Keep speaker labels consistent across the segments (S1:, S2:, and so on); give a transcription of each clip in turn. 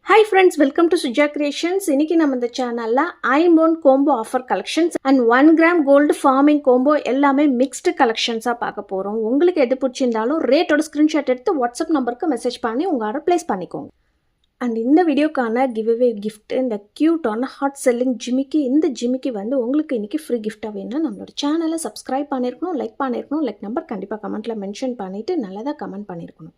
S1: Hi friends, welcome to Suja Creations. இன்னைக்கு நம்ம இந்த சேனல்ல ஐம்பொன் combo offer collections and 1 gram gold forming combo எல்லாமே மிக்ஸ்டு கலெக்ஷன்ஸாக பார்க்க போகிறோம். உங்களுக்கு எது பிடிச்சிருந்தாலும் ரேட்டோட ஸ்க்ரீன்ஷாட் எடுத்து வாட்ஸ்அப் நம்பருக்கு மெசேஜ் பண்ணி உங்கள் ஆர்டர் ப்ளேஸ் பண்ணிக்கோங்க. அண்ட் இந்த வீடியோக்கான கிவ்அவே கிஃப்ட் இந்த க்யூட்டான ஹாட் செல்லிங் ஜிமிக்கி. இந்த ஜிமிக்கி வந்து உங்களுக்கு இன்றைக்கி ஃப்ரீ கிஃப்டாக வேணும்னா நம்மளோட சேனலை சப்ஸ்கிரைப் பண்ணியிருக்கணும், லைக் நம்பர் கண்டிப்பாக கமெண்ட்டில் மென்ஷன் பண்ணிவிட்டு நல்லதாக கமெண்ட் பண்ணியிருக்கணும்.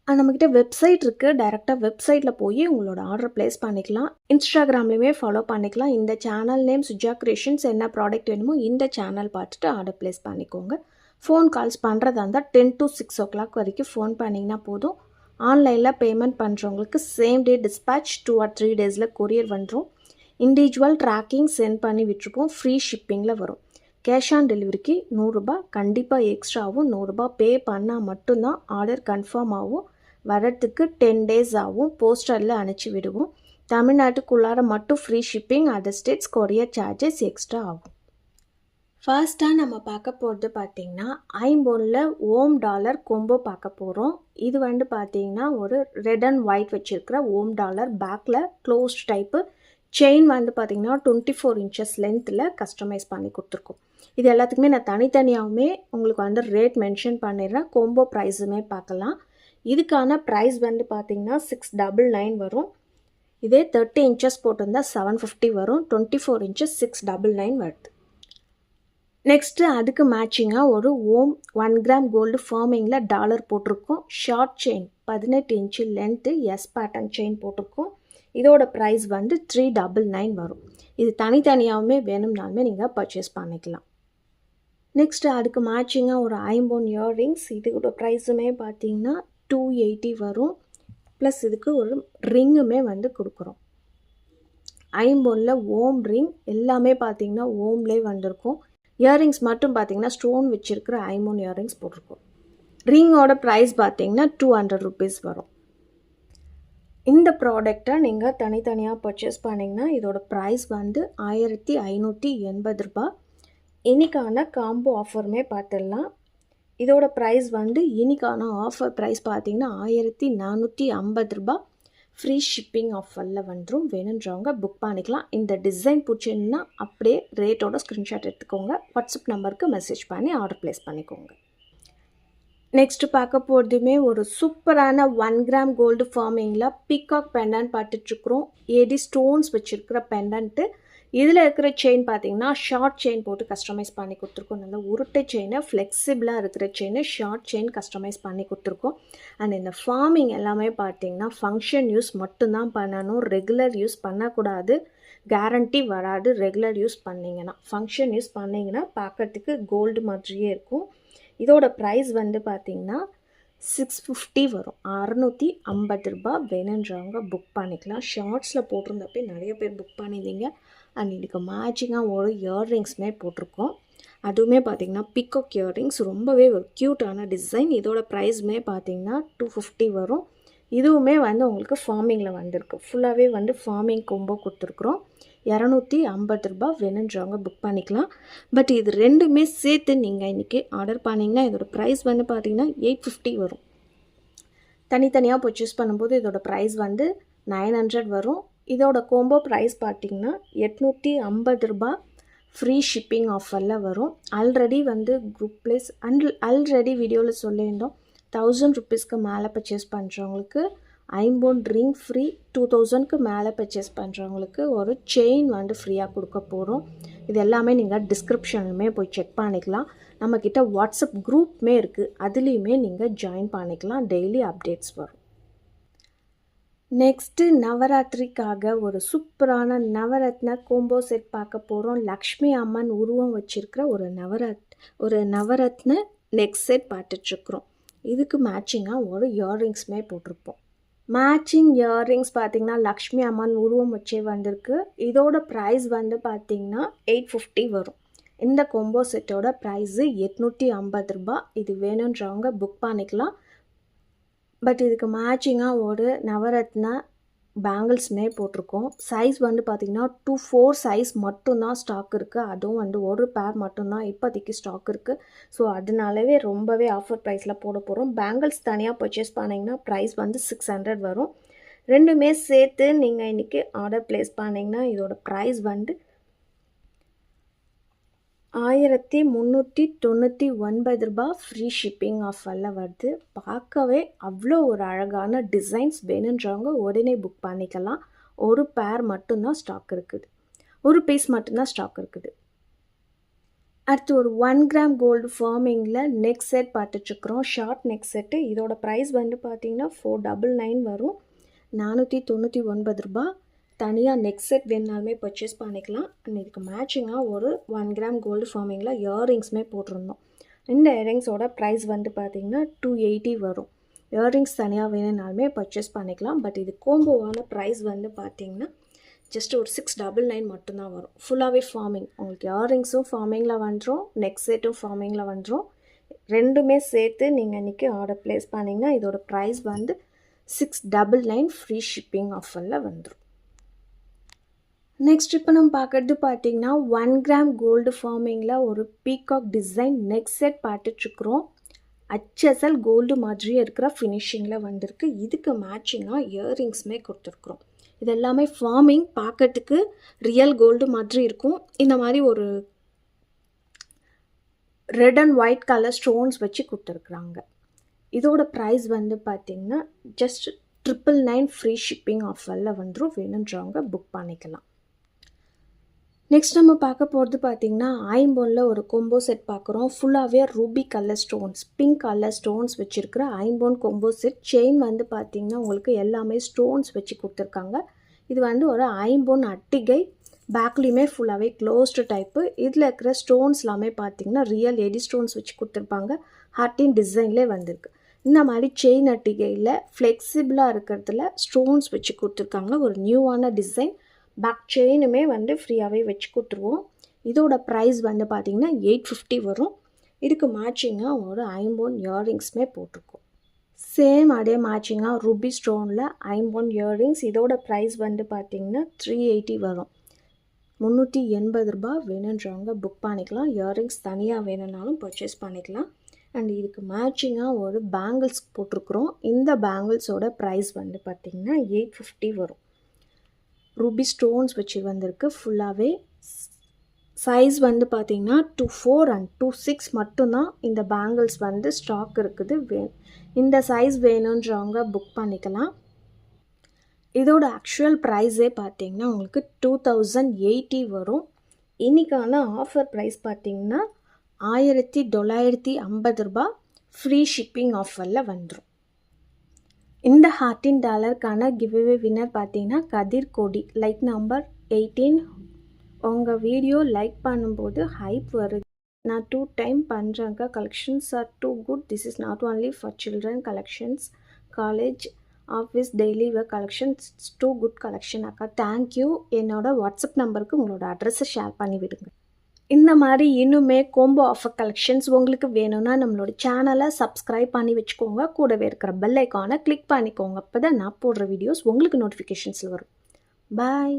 S1: நம்மக்கிட்ட வெப்சைட் இருக்குது. டைரெக்டாக வெப்சைட்டில் போய் உங்களோட ஆர்டர் ப்ளேஸ் பண்ணிக்கலாம். இன்ஸ்டாகிராம்லேயுமே ஃபாலோ பண்ணிக்கலாம். இந்த சேனல் நேம் சுஜா கிரியேஷன்ஸ். என்ன ப்ராடக்ட் வேணுமோ இந்த சேனல் பார்த்துட்டு ஆர்டர் ப்ளேஸ் பண்ணிக்கோங்க. ஃபோன் கால்ஸ் பண்ணுறதா இருந்தால் 10 to 6 o'clock வரைக்கும் ஃபோன் பண்ணிங்கன்னா போதும். ஆன்லைனில் பேமெண்ட் பண்ணுறவங்களுக்கு same day dispatch 2 or 3 days courier வந்துடும். இண்டிவிஜுவல் ட்ராக்கிங் சென்ட் பண்ணி விட்டுருப்போம். ஃப்ரீ ஷிப்பிங்கில் வரும். கேஷ் ஆன் டெலிவரிக்கு 100 ரூபாய் கண்டிப்பாக எக்ஸ்ட்ராவும். 100 ரூபாய் பே பண்ணால் மட்டும்தான் ஆர்டர் கன்ஃபார்ம் ஆகும். வரத்துக்கு 10 days ஆகும். போஸ்டரில் அனுப்பிச்சி விடுவோம். தமிழ்நாட்டுக்குள்ளார மட்டும் free shipping. Other states courier charges extra ஆகும். ஃபர்ஸ்ட்டாக நம்ம பார்க்க போகிறது பார்த்திங்கன்னா ஐம்பொனில் ஓம் டாலர் கொம்போ பார்க்க போகிறோம். இது வந்து பார்த்திங்கன்னா ஒரு ரெட் அண்ட் ஒயிட் வச்சுருக்கிற ஓம் டாலர். பேக்கில் க்ளோஸ்ட் டைப்பு. செயின் வந்து பார்த்திங்கன்னா 24 inches லென்த்தில் கஸ்டமைஸ் பண்ணி கொடுத்துருக்கோம். இது எல்லாத்துக்குமே நான் தனித்தனியாகவுமே உங்களுக்கு வந்து ரேட் மென்ஷன் பண்ணிடுறேன். கொம்போ ப்ரைஸுமே பார்க்கலாம். இதுக்கான ப்ரைஸ் வந்து பார்த்திங்கன்னா 699 வரும். இதே 30 inches போட்டிருந்தால் 750 வரும். 24 inches 699 வருது. நெக்ஸ்ட்டு அதுக்கு மேட்சிங்காக ஒரு ஓம் 1 கிராம் கோல்டு ஃபார்மிங்கில் டாலர் போட்டிருக்கோம். Short chain 18 inch length S pattern chain போட்டிருக்கோம். இதோட ப்ரைஸ் வந்து 399 வரும். இது தனித்தனியாகவுமே வேணும்னாலுமே நீங்கள் பர்ச்சேஸ் பண்ணிக்கலாம். நெக்ஸ்ட்டு அதுக்கு மேட்சிங்காக ஒரு ஐம்பொன் இயர்ரிங்ஸ். இதோட ப்ரைஸுமே பார்த்திங்கன்னா 280 வரும். ப்ளஸ் இதுக்கு ஒரு ரிங்குமே வந்து கொடுக்குறோம். ஐம்பொனில் ஓம் ரிங் எல்லாமே பார்த்திங்கன்னா ஓம்லேயே வந்திருக்கும். இயர்ரிங்ஸ் மட்டும் பார்த்திங்கன்னா ஸ்டோன் வச்சுருக்கிற ஐம்பொன் இயர்ரிங்ஸ் போட்டிருக்கோம். ரிங்கோட ப்ரைஸ் பார்த்திங்கன்னா 200 rupees வரும். இந்த ப்ராடக்டை நீங்கள் தனித்தனியாக பர்ச்சேஸ் பண்ணிங்கன்னா இதோட ப்ரைஸ் வந்து 1580 ரூபாய். இன்றைக்கான காம்போ ஆஃபருமே பார்த்துடலாம். இதோட ப்ரைஸ் வந்து இன்றைக்கான ஆஃபர் ப்ரைஸ் பார்த்திங்கன்னா 1450 ரூபாய். ஃப்ரீ ஷிப்பிங் ஆஃபரில் வந்துடும். வேணுன்றவங்க புக் பண்ணிக்கலாம். இந்த டிசைன் பிடிச்சிருந்தா அப்படியே ரேட்டோட ஸ்க்ரீன்ஷாட் எடுத்துக்கோங்க. வாட்ஸ்அப் நம்பருக்கு மெசேஜ் பண்ணி ஆர்டர் ப்ளேஸ் பண்ணிக்கோங்க. நெக்ஸ்ட்டு பார்க்க போகிறதுமே ஒரு சூப்பரான 1 கிராம் கோல்டு ஃபார்மிங்கில் பீகாக் பெண்டன்ட் பார்த்துட்ருக்குறோம். ஏடி ஸ்டோன்ஸ் வச்சுருக்கிற பெண்டன்ட்டு. இதில் இருக்கிற செயின் பார்த்திங்கன்னா ஷார்ட் செயின் போட்டு கஸ்டமைஸ் பண்ணி கொடுத்துருக்கோம். நல்லா உருட்டை செயினை, ஃப்ளெக்சிபிளாக இருக்கிற செயினை ஷார்ட் செயின் கஸ்டமைஸ் பண்ணி கொடுத்துருக்கோம். அண்ட் இந்த ஃபார்மிங் எல்லாமே பார்த்திங்கன்னா ஃபங்க்ஷன் யூஸ் மட்டும்தான் பண்ணணும். ரெகுலர் யூஸ் பண்ணக்கூடாது. கேரண்டி வராது. ரெகுலர் யூஸ் பண்ணிங்கன்னா. ஃபங்க்ஷன் யூஸ் பண்ணிங்கன்னா பார்க்குறதுக்கு கோல்டு மாதிரியே இருக்கும். இதோட ப்ரைஸ் வந்து பார்த்திங்கன்னா 650 வரும். 650 ரூபாய். வேணுன்றவங்க புக் பண்ணிக்கலாம். ஷார்ட்ஸில் போட்டிருந்தப்போ நிறைய பேர் புக் பண்ணியிருந்தீங்க. அண்ட் இதுக்கு மேட்சிங்காக ஒரு இயர்ரிங்ஸுமே போட்டிருக்கோம். அதுவுமே பார்த்திங்கன்னா பீகாக் இயர்ரிங்ஸ். ரொம்பவே ஒரு க்யூட்டான டிசைன். இதோட ப்ரைஸுமே பார்த்திங்கன்னா 250 வரும். இதுவுமே வந்து உங்களுக்கு ஃபார்மிங்கில் வந்திருக்கு. ஃபுல்லாகவே வந்து ஃபார்மிங் கொம்போ கொடுத்துருக்குறோம். 250 ரூபாய். வேணுன்றவங்க புக் பண்ணிக்கலாம். பட் இது ரெண்டுமே சேர்த்து நீங்கள் இன்றைக்கி ஆர்டர் பண்ணிங்கன்னா இதோட ப்ரைஸ் வந்து பார்த்திங்கன்னா 850 வரும். தனித்தனியாக பர்ச்சேஸ் பண்ணும்போது இதோட ப்ரைஸ் வந்து 900 வரும். இதோட கோம்போ ப்ரைஸ் பார்த்திங்கன்னா 850 ரூபாய். ஃப்ரீ ஷிப்பிங் ஆஃபரில் வரும். ஆல்ரெடி வந்து குரூப் ப்ளேஸ் ஆல்ரெடி வீடியோவில் சொல்லியிருந்தோம். 1000 rupeesக்கு மேலே பர்ச்சேஸ் பண்ணுறவங்களுக்கு ஐம்பொன் ரிங் ஃப்ரீ. 2000க்கு மேலே பர்ச்சேஸ் பண்ணுறவங்களுக்கு ஒரு செயின் வந்து ஃப்ரீயாக கொடுக்க போகிறோம். இது எல்லாமே நீங்கள் டிஸ்கிரிப்ஷனுமே போய் செக் பண்ணிக்கலாம். நம்மக்கிட்ட வாட்ஸ்அப் குரூப்புமே இருக்குது. அதுலேயுமே நீங்கள் ஜாயின் பண்ணிக்கலாம். டெய்லி அப்டேட்ஸ் வரும். நெக்ஸ்ட்டு நவராத்திரிக்காக ஒரு சூப்பரான நவரத்ன கோம்போ செட் பார்க்க போகிறோம். லக்ஷ்மி அம்மன் உருவம் வச்சுருக்கிற ஒரு நவரத்ன நெக் செட் பார்த்துட்ருக்குறோம். இதுக்கு மேட்சிங்காக ஒரு இயர்ரிங்ஸுமே போட்டிருப்போம். மேட்சிங் இயர்ரிங்ஸ் பார்த்திங்கன்னா லக்ஷ்மி அம்மன் உருவம் வச்சே வந்திருக்கு. இதோட ப்ரைஸ் வந்து பார்த்திங்கன்னா 850 வரும். இந்த கோம்போ செட்டோட ப்ரைஸு 850 ரூபாய். இது வேணுன்றவங்க புக் பண்ணிக்கலாம். பட் இதுக்கு மேட்சிங்காக ஒரு நவரத்ன பேங்கிள்ஸுமே போட்டிருக்கோம். சைஸ் வந்து பார்த்திங்கன்னா 2-4 சைஸ் மட்டும்தான் ஸ்டாக் இருக்குது. அதுவும் வந்து ஒரு பேர் மட்டும்தான் இப்போதைக்கு ஸ்டாக் இருக்குது. ஸோ அதனாலவே ரொம்பவே ஆஃபர் ப்ரைஸில் போட போகிறோம். பேங்கிள்ஸ் தனியாக பர்ச்சேஸ் பண்ணிங்கன்னா ப்ரைஸ் வந்து 600 வரும். ரெண்டுமே சேர்த்து நீங்கள் இன்றைக்கி ஆர்டர் ப்ளேஸ் பண்ணிங்கன்னா இதோட ப்ரைஸ் வந்து 1399 ரூபாய் ஃப்ரீ ஷிப்பிங் ஆஃபரில் வருது. பார்க்கவே அவ்வளோ ஒரு அழகான டிசைன்ஸ் வேணுன்றவங்க உடனே புக் பண்ணிக்கலாம். ஒரு பேர் மட்டும்தான் ஸ்டாக் இருக்குது, ஒரு பீஸ் மட்டும்தான் ஸ்டாக் இருக்குது. அடுத்து ஒரு 1 கிராம் கோல்டு ஃபார்மிங்கில் நெக் செட் பார்த்துட்ருக்குறோம். Short neck set. இதோட ப்ரைஸ் வந்து பார்த்திங்கன்னா 499 வரும். 499 ரூபாய். தனியாக நெக் செட் வேணுனாலுமே பர்ச்சேஸ் பண்ணிக்கலாம். அண்ட் இதுக்கு மேட்சிங்காக ஒரு 1 கிராம் கோல்டு ஃபார்மிங்கில் இயர்ரிங்ஸுமே போட்டிருந்தோம். இந்த இயர்ரிங்ஸோட ப்ரைஸ் வந்து பார்த்திங்கன்னா 280 வரும். இயர்ரிங்ஸ் தனியாக வேணுனாலுமே பர்ச்சேஸ் பண்ணிக்கலாம். பட் இது கோம்போவான ப்ரைஸ் வந்து பார்த்திங்கன்னா ஜஸ்ட் ஒரு 699 மட்டும்தான் வரும். ஃபுல்லாகவே ஃபார்மிங். உங்களுக்கு இயர்ரிங்ஸும் ஃபார்மிங்கில் வந்துடும், நெக் செட்டும் ஃபார்மிங்கில் வந்துடும். ரெண்டுமே சேர்த்து நீங்கள் இன்றைக்கி ஆர்டர் ப்ளேஸ் பண்ணிங்கன்னா இதோட ப்ரைஸ் வந்து 699 ஃப்ரீ ஷிப்பிங் ஆஃபரில் வந்துடும். நெக்ஸ்ட் இப்போ நம்ம பார்க்குறது பார்த்திங்கன்னா 1 கிராம் கோல்டு ஃபார்மிங்கில் ஒரு பீகாக் டிசைன் நெக் செட் பார்த்துட்ருக்குறோம். HSL கோல்டு மாதிரியே இருக்கிற ஃபினிஷிங்கில் வந்திருக்கு. இதுக்கு மேட்சிங்காக இயர்ரிங்ஸுமே கொடுத்துருக்குறோம். இது எல்லாமே ஃபார்மிங், பார்க்கறதுக்கு ரியல் கோல்டு மாதிரி இருக்கும். இந்த மாதிரி ஒரு red and white colour stones வச்சு கொடுத்துருக்குறாங்க. இதோட ப்ரைஸ் வந்து பார்த்திங்கன்னா ஜஸ்ட் 999 ஃப்ரீ ஷிப்பிங் ஆஃபரில் வந்துடும். வேணுன்றவங்க புக் பண்ணிக்கலாம். நெக்ஸ்ட் நம்ம பார்க்க போகிறது பார்த்திங்கன்னா ஐம்பொனில் ஒரு கொம்போ செட் பார்க்குறோம். ஃபுல்லாகவே Ruby colour stones, pink colour stones வச்சுருக்கிற ஐம்பொன் கொம்போ செட். செயின் வந்து பார்த்திங்கன்னா உங்களுக்கு எல்லாமே ஸ்டோன்ஸ் வச்சு கொடுத்துருக்காங்க. இது வந்து ஒரு ஐம்பொன் அட்டிகை. பேக்லேயுமே ஃபுல்லாகவே க்ளோஸ்டு டைப்பு. இதில் இருக்கிற ஸ்டோன்ஸ் எல்லாமே பார்த்திங்கன்னா ரியல் எடி ஸ்டோன்ஸ் வச்சு கொடுத்துருப்பாங்க. ஹார்ட்டின் டிசைன்லேயே வந்திருக்கு. இந்த மாதிரி செயின் அட்டிகையில் ஃப்ளெக்சிபிளாக இருக்கிறதுல ஸ்டோன்ஸ் வச்சு கொடுத்துருக்காங்க. ஒரு நியூவான டிசைன். பேக் செயினுமே வந்து ஃப்ரீயாகவே வச்சு கொடுத்துருவோம். இதோட ப்ரைஸ் வந்து பார்த்திங்கன்னா 850 வரும். இதுக்கு மேட்சிங்காக ஒரு ஐம்பொன் இயர்ரிங்ஸுமே போட்டிருக்கோம். சேம் அதே மேட்சிங்காக ரூபி ஸ்டோனில் ஐம்பொன் இயர்ரிங்ஸ். இதோட ப்ரைஸ் வந்து பார்த்திங்கன்னா 380 வரும். 380 ரூபாய். வேணுன்றவங்க புக் பண்ணிக்கலாம். இயர்ரிங்ஸ் தனியாக வேணும்னாலும் பர்ச்சேஸ் பண்ணிக்கலாம். அண்ட் இதுக்கு மேட்சிங்காக ஒரு பேங்கிள்ஸ் போட்டிருக்குறோம். இந்த பேங்கிள்ஸோட ப்ரைஸ் வந்து பார்த்திங்கன்னா 850 வரும். ரூபி ஸ்டோன்ஸ் வச்சு வந்திருக்கு. ஃபுல்லாகவே சைஸ் வந்து பார்த்திங்கன்னா 24 அண்ட் 26 மட்டும்தான் இந்த பேங்கிள்ஸ் வந்து ஸ்டாக் இருக்குது. இந்த சைஸ் வேணுன்றவங்க புக் பண்ணிக்கலாம். இதோட ஆக்சுவல் ப்ரைஸே பார்த்திங்கன்னா உங்களுக்கு 2080 வரும். இன்றைக்கான ஆஃபர் ப்ரைஸ் பார்த்திங்கன்னா 1950 ரூபாய் ஃப்ரீ ஷிப்பிங் ஆஃபரில் வந்துடும். இந்த $100 கிவ்அவே வின்னர் பார்த்தீங்கன்னா கதிர் கோடி, லைக் நம்பர் 18. உங்கள் வீடியோ லைக் பண்ணும்போது ஹைப் வருது. நான் 2 டைம் பண்ணுறேங்க. Collections are too good. This is not only for children collections, college, office, daily wear collections. Too good collection அக்கா. தேங்க்யூ. என்னோட வாட்ஸ்அப் நம்பருக்கு உங்களோட அட்ரஸை ஷேர் பண்ணி விடுங்க. இந்த மாதிரி இன்னுமே கோம்போ ஆஃபர் கலெக்ஷன்ஸ் உங்களுக்கு வேணும்னா நம்மளோட சேனலை சப்ஸ்கிரைப் பண்ணி வச்சுக்கோங்க. கூடவே இருக்கிற பெல் ஐக்கானை கிளிக் பண்ணிக்கோங்க. அப்போ தான் நான் போடுற வீடியோஸ் உங்களுக்கு நோட்டிஃபிகேஷன்ஸில் வரும். பாய்.